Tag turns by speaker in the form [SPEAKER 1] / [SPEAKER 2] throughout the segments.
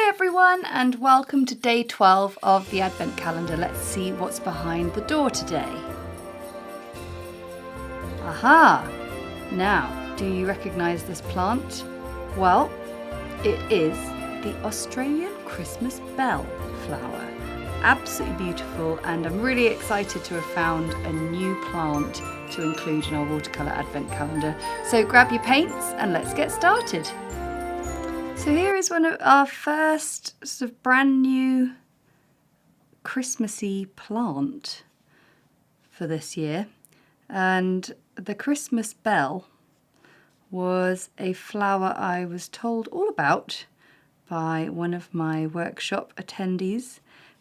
[SPEAKER 1] Hi everyone, and welcome to day 12 of the Advent calendar. Let's see what's behind the door today. Aha! Now, do you recognise this plant? Well, it is the Australian Christmas bell flower. Absolutely beautiful, and I'm really excited to have found a new plant to include in our watercolour Advent calendar. So grab your paints and let's get started. So here is one of our first sort of brand new Christmassy plant for this year, and the Christmas bell was a flower I was told all about by one of my workshop attendees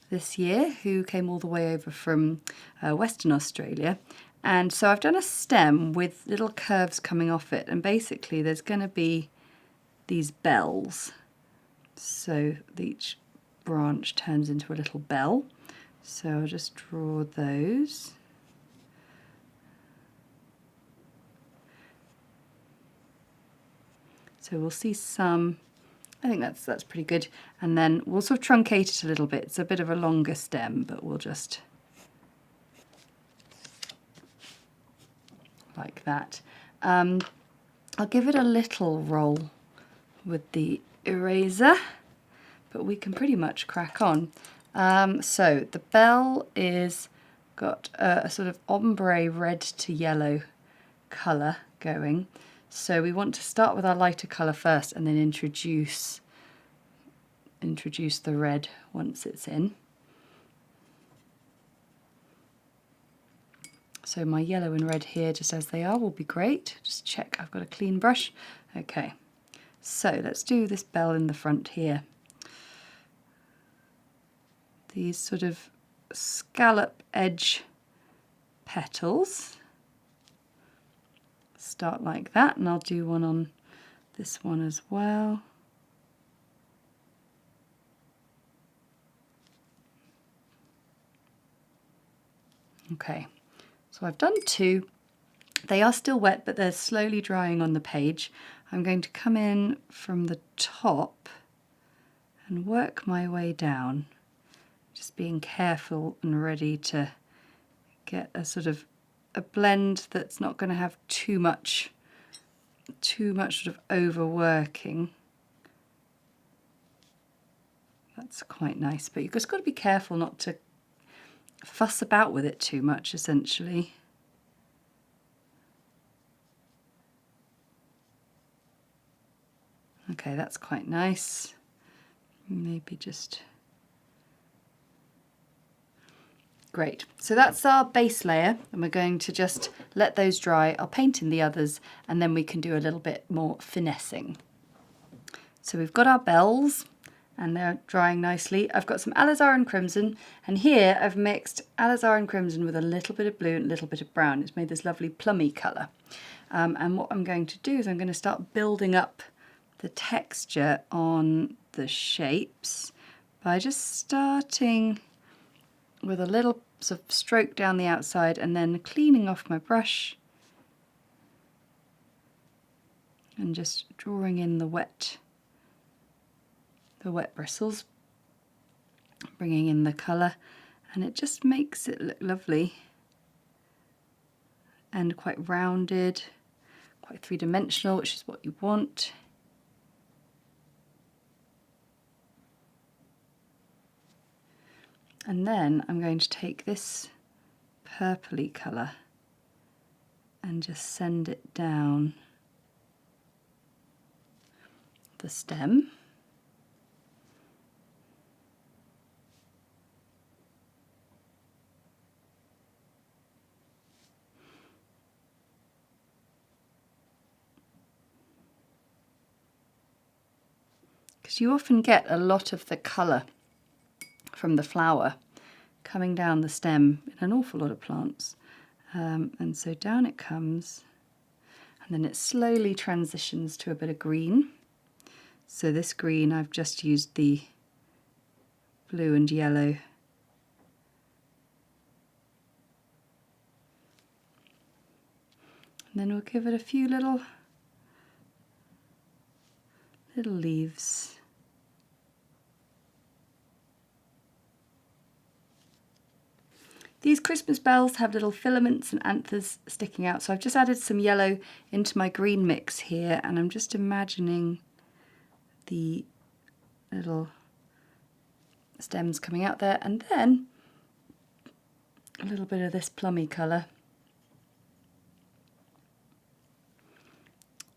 [SPEAKER 1] this year who came all the way over from Western Australia. And so I've done a stem with little curves coming off it, and basically there's going to be these bells. So each branch turns into a little bell. So I'll just draw those. So we'll see some, I think that's pretty good. And then we'll sort of truncate it a little bit. It's a bit of a longer stem, but we'll just like that. I'll give it a little roll with the eraser, but we can pretty much crack on. So the bell is got a sort of ombre red to yellow colour going. So we want to start with our lighter colour first and then introduce the red once it's in. So my yellow and red here, just as they are, will be great. Just check I've got a clean brush. Okay, so let's do this bell in the front here. These sort of scallop edge petals start like that, and I'll do one on this one as well. Okay, so I've done two. They are still wet, but they're slowly drying on the page. I'm going to come in from the top and work my way down, just being careful and ready to get a sort of a blend that's not going to have too much sort of overworking. That's quite nice, but you've just got to be careful not to fuss about with it too much, essentially. Okay, that's quite nice. Maybe just... Great. So that's our base layer, and we're going to just let those dry. I'll paint in the others, and then we can do a little bit more finessing. So we've got our bells, and they're drying nicely. I've got some Alizarin Crimson, and here I've mixed Alizarin Crimson with a little bit of blue and a little bit of brown. It's made this lovely plummy colour. And what I'm going to do is I'm going to start building up the texture on the shapes by just starting with a little sort of stroke down the outside and then cleaning off my brush and just drawing in the wet bristles, bringing in the colour, and it just makes it look lovely and quite rounded, quite three-dimensional, which is what you want. And then I'm going to take this purpley colour and just send it down the stem. Because you often get a lot of the colour from the flower coming down the stem in an awful lot of plants. And so down it comes, and then it slowly transitions to a bit of green. So this green, I've just used the blue and yellow. And then we'll give it a few little leaves. These Christmas bells have little filaments and anthers sticking out, so I've just added some yellow into my green mix here, and I'm just imagining the little stems coming out there, and then a little bit of this plummy colour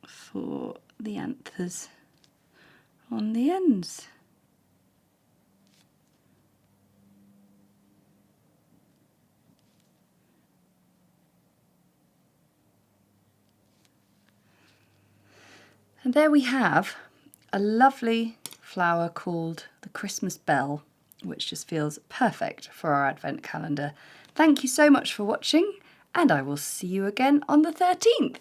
[SPEAKER 1] for the anthers on the ends. And there we have a lovely flower called the Christmas Bell, which just feels perfect for our advent calendar. Thank you so much for watching, and I will see you again on the 13th.